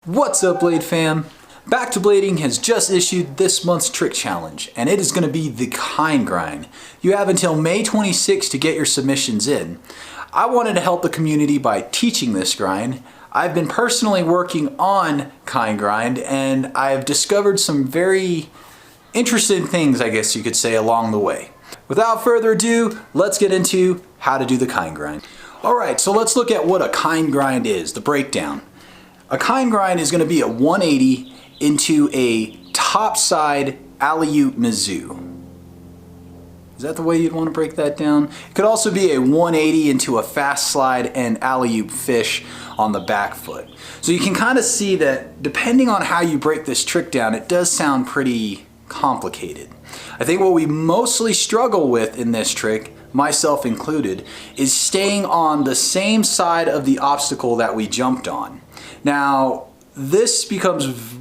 What's up, Blade fam? Back to Blading has just issued this month's trick challenge, and it is going to be the Kind Grind. You have until May 26 to get your submissions in. I wanted to help the community by teaching this grind. I've been personally working on Kind Grind, and I've discovered some very interesting things, I guess you could say, along the way. Without further ado, let's get into how to do the Kind Grind. Alright, so let's look at what a Kind Grind is, the breakdown. A Kind Grind is going to be a 180 into a topside alley-oop Mizzou. Is that the way you'd want to break that down? It could also be a 180 into a fast slide and alley-oop fish on the back foot. So you can kind of see that depending on how you break this trick down, it does sound pretty complicated. I think what we mostly struggle with in this trick, myself included, is staying on the same side of the obstacle that we jumped on. Now, this becomes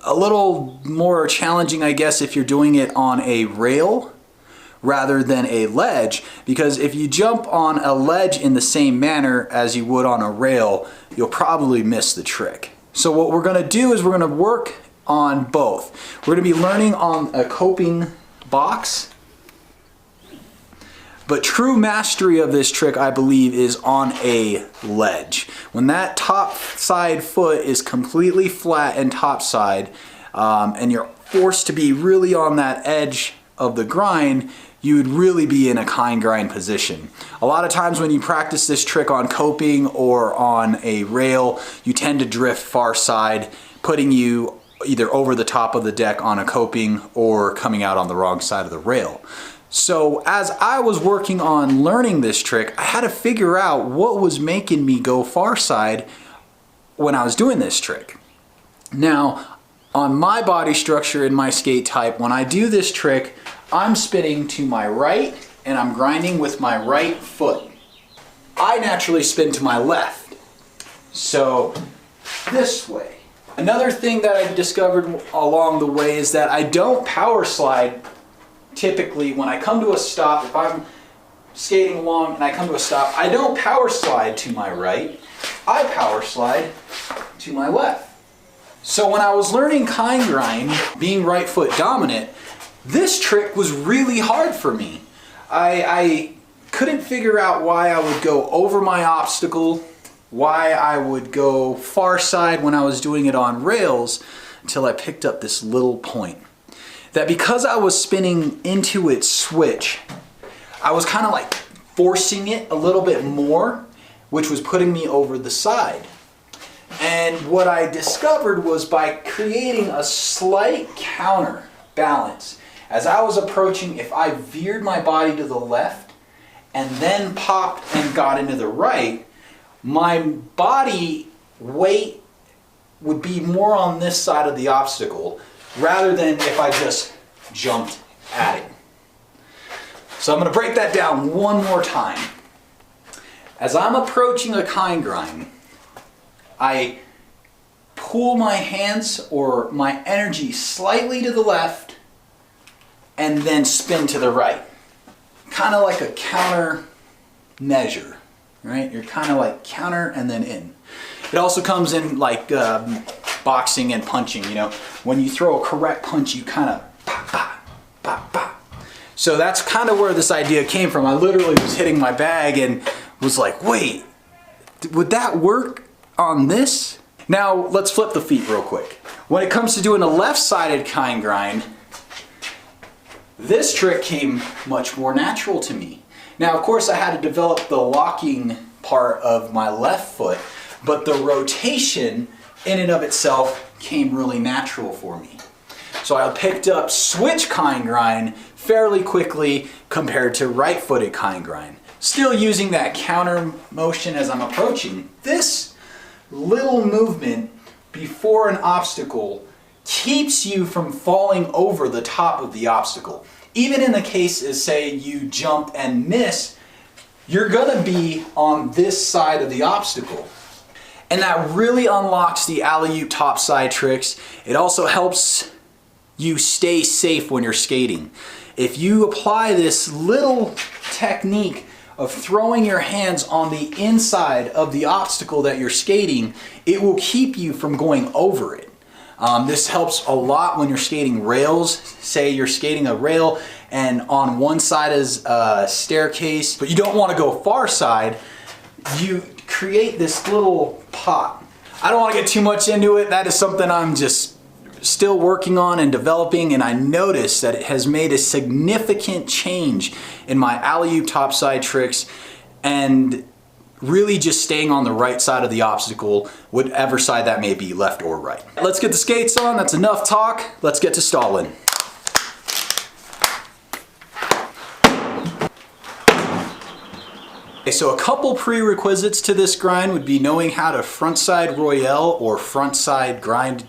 a little more challenging, I guess, if you're doing it on a rail rather than a ledge, because if you jump on a ledge in the same manner as you would on a rail, you'll probably miss the trick. So what we're going to do is we're going to work on both. We're going to be learning on a coping box. But true mastery of this trick, I believe, is on a ledge. When that top side foot is completely flat and topside, and you're forced to be really on that edge of the grind, you would really be in a Kind Grind position. A lot of times when you practice this trick on coping or on a rail, you tend to drift far side, putting you either over the top of the deck on a coping or coming out on the wrong side of the rail. So as I was working on learning this trick, I had to figure out what was making me go far side when I was doing this trick. Now, on my body structure in my skate type, when I do this trick, I'm spinning to my right and I'm grinding with my right foot. I naturally spin to my left, so this way. Another thing that I discovered along the way is that I don't power slide. Typically, when I come to a stop, if I'm skating along and I come to a stop, I don't power slide to my right, I power slide to my left. So when I was learning Kind Grind, being right foot dominant, this trick was really hard for me. I couldn't figure out why I would go over my obstacle, why I would go far side when I was doing it on rails, until I picked up this little point. That because I was spinning into its switch, I was kind of like forcing it a little bit more, which was putting me over the side. And what I discovered was by creating a slight counter balance, as I was approaching, if I veered my body to the left and then popped and got into the right, my body weight would be more on this side of the obstacle, rather than if I just jumped at it. So I'm going to break that down one more time. As I'm approaching a Kind Grind, I pull my hands or my energy slightly to the left and then spin to the right. Kind of like a counter measure, right? You're kind of like counter and then in. It also comes in like boxing and punching, you know. When you throw a correct punch, you kind of pop, pop, pop, pop. So that's kind of where this idea came from. I literally was hitting my bag and was like, wait, would that work on this? Now, let's flip the feet real quick. When it comes to doing a left-sided Kind Grind, this trick came much more natural to me. Now, of course, I had to develop the locking part of my left foot, but the rotation in and of itself came really natural for me. So I picked up switch Kind Grind fairly quickly compared to right-footed Kind Grind. Still using that counter motion as I'm approaching. This little movement before an obstacle keeps you from falling over the top of the obstacle. Even in the case is, say, you jump and miss, you're gonna be on this side of the obstacle. And that really unlocks the alley-oop topside tricks. It also helps you stay safe when you're skating. If you apply this little technique of throwing your hands on the inside of the obstacle that you're skating, it will keep you from going over it. This helps a lot when you're skating rails. Say you're skating a rail and on one side is a staircase, but you don't want to go far side. You create this little pot. I don't want to get too much into it. That is something I'm just still working on and developing, and I noticed that it has made a significant change in my alley-oop topside tricks and really just staying on the right side of the obstacle, whatever side that may be, left or right. Let's get the skates on. That's enough talk. Let's get to stalling. Okay, so a couple prerequisites to this grind would be knowing how to frontside royale or frontside grind.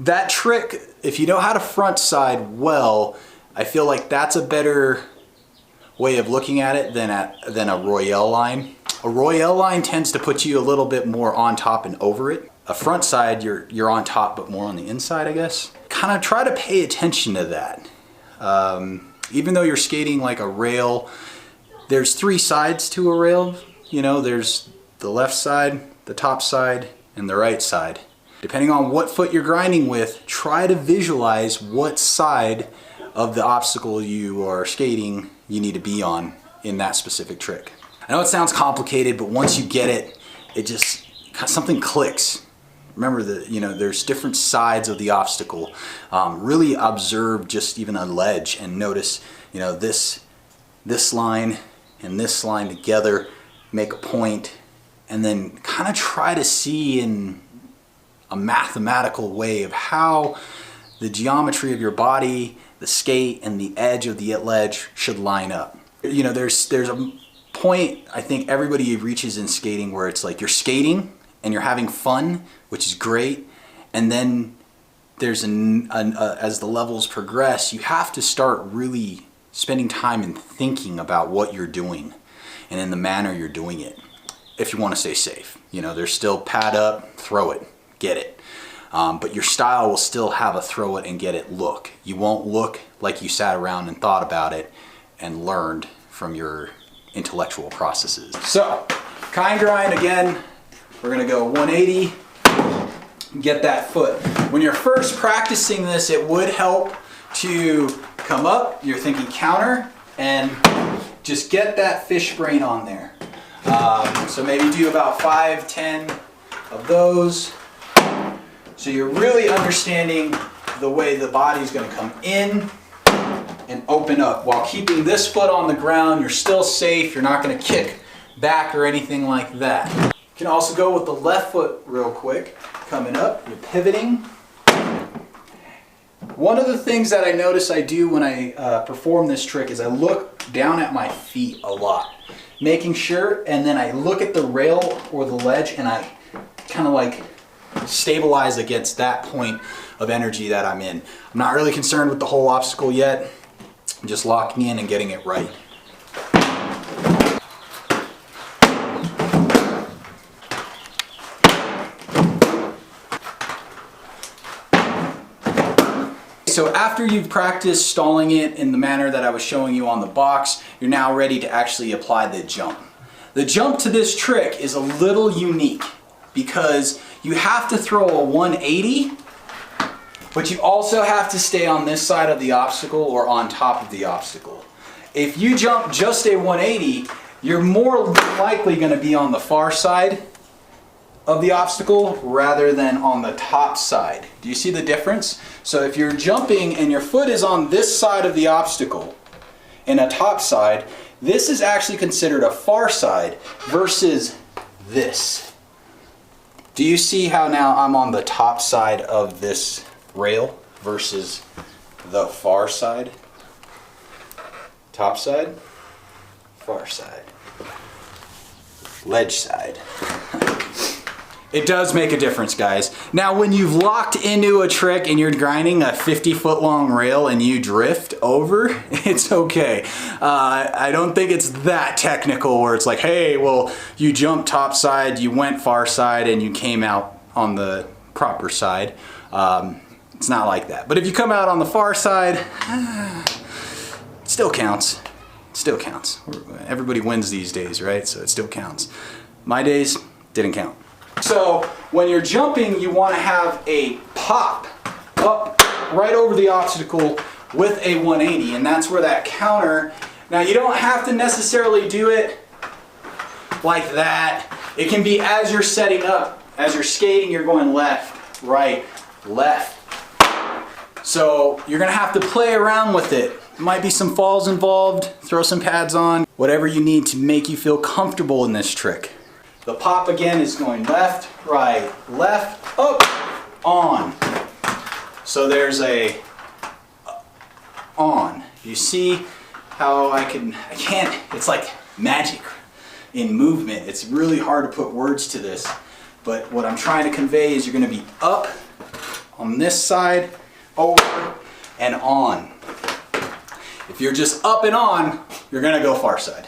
That trick, if you know how to front side well, I feel like that's a better way of looking at it than a royale line. A royale line tends to put you a little bit more on top and over it. A front side, you're on top but more on the inside, I guess. Kind of try to pay attention to that. Even though you're skating like a rail, there's three sides to a rail. You know, there's the left side, the top side, and the right side. Depending on what foot you're grinding with, try to visualize what side of the obstacle you are skating you need to be on in that specific trick. I know it sounds complicated, but once you get it, it just, something clicks. Remember that, you know, there's different sides of the obstacle. Really observe just even a ledge and notice, you know, this line and this line together make a point, and then kind of try to see in a mathematical way of how the geometry of your body, the skate, and the edge of the ledge should line up. You know, there's a point I think everybody reaches in skating where it's like you're skating and you're having fun, which is great, and then there's as the levels progress, you have to start really spending time and thinking about what you're doing and in the manner you're doing it if you want to stay safe. You know, there's still pad up, throw it, get it. But your style will still have a throw it and get it look. You won't look like you sat around and thought about it and learned from your intellectual processes. So, kind grind again, we're gonna go 180, get that foot. When you're first practicing this, it would help to come up, you're thinking counter, and just get that fish brain on there. So maybe do about 5, 10 of those. So you're really understanding the way the body's going to come in and open up. While keeping this foot on the ground, you're still safe. You're not going to kick back or anything like that. You can also go with the left foot real quick. Coming up, you're pivoting. One of the things that I notice I do when I perform this trick is I look down at my feet a lot. Making sure, and then I look at the rail or the ledge and I kind of like stabilize against that point of energy that I'm in. I'm not really concerned with the whole obstacle yet. I'm just locking in and getting it right. So after you've practiced stalling it in the manner that I was showing you on the box, you're now ready to actually apply the jump. The jump to this trick is a little unique because you have to throw a 180, but you also have to stay on this side of the obstacle or on top of the obstacle. If you jump just a 180, you're more likely going to be on the far side of the obstacle rather than on the top side. Do you see the difference? So if you're jumping and your foot is on this side of the obstacle in a top side, this is actually considered a far side versus this. Do you see how now I'm on the top side of this rail versus the far side? Top side, far side, ledge side. It does make a difference, guys. Now, when you've locked into a trick and you're grinding a 50-foot long rail and you drift over, it's okay. I don't think it's that technical where it's like, hey, well, you jumped top side, you went far side, and you came out on the proper side. It's not like that. But if you come out on the far side, it still counts. It still counts. Everybody wins these days, right? So it still counts. My days didn't count. So when you're jumping, you want to have a pop up right over the obstacle with a 180, and that's where that counter. Now you don't have to necessarily do it like that. It can be as you're setting up, as you're skating, you're going left, right, left. So you're gonna have to play around with it. Might be some falls involved, throw some pads on, whatever you need to make you feel comfortable in this trick. The pop again is going left, right, left, up, on. So there's a on. You see how I can't, it's like magic in movement. It's really hard to put words to this, but what I'm trying to convey is you're gonna be up on this side, over, and on. If you're just up and on, you're gonna go far side.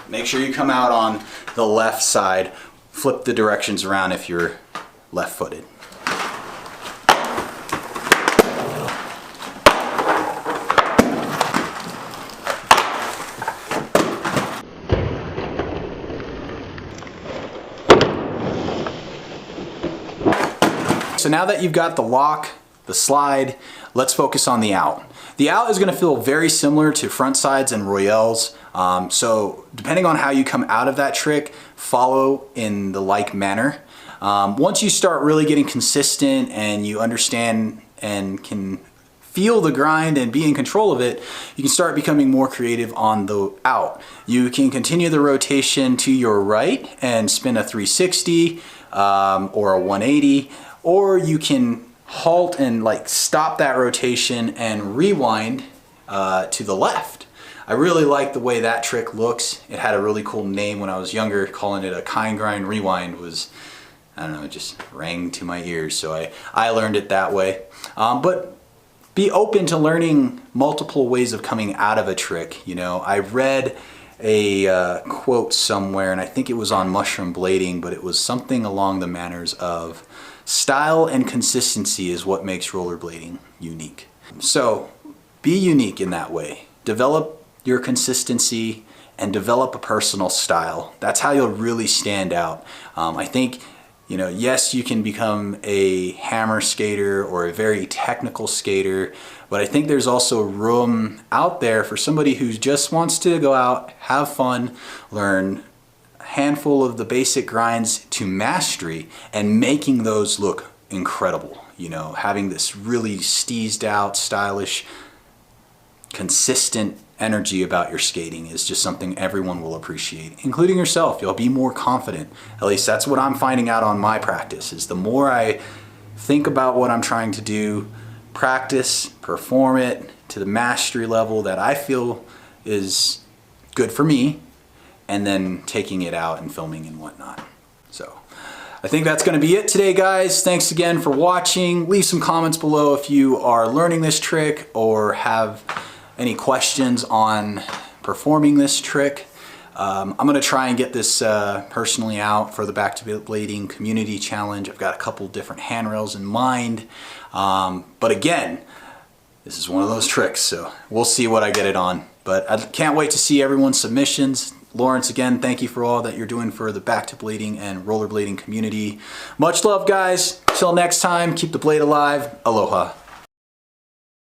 Make sure you come out on the left side. Flip the directions around if you're left-footed. So now that you've got the lock, the slide, let's focus on the out. The out is gonna feel very similar to front sides and Royales. So depending on how you come out of that trick, follow in the like manner. Once you start really getting consistent and you understand and can feel the grind and be in control of it, you can start becoming more creative on the out. You can continue the rotation to your right and spin a 360 or a 180, or you can halt and like stop that rotation and rewind to the left. I really like the way that trick looks. It had a really cool name when I was younger. Calling it a kind grind rewind was, I don't know, it just rang to my ears. So I learned it that way. But be open to learning multiple ways of coming out of a trick. You know, I read a quote somewhere, and I think it was on mushroom blading, but it was something along the manners of style and consistency is what makes rollerblading unique. So be unique in that way. Develop your consistency and develop a personal style. That's how you'll really stand out. I think, you know, yes, you can become a hammer skater or a very technical skater, but I think there's also room out there for somebody who just wants to go out, have fun, learn a handful of the basic grinds to mastery, and making those look incredible. You know, having this really steezed out, stylish, consistent energy about your skating is just something everyone will appreciate, including yourself. You'll be more confident. At least that's what I'm finding out on my practice, is the more I think about what I'm trying to do, practice, perform it to the mastery level that I feel is good for me, and then taking it out and filming and whatnot. So I think that's going to be it today, guys. Thanks again for watching. Leave some comments below if you are learning this trick or have any questions on performing this trick. I'm going to try and get this personally out for the Back to Blading Community Challenge. I've got a couple different handrails in mind. But again, this is one of those tricks, so we'll see what I get it on. But I can't wait to see everyone's submissions. Lawrence, again, thank you for all that you're doing for the Back to Blading and rollerblading community. Much love, guys. Till next time, keep the blade alive. Aloha.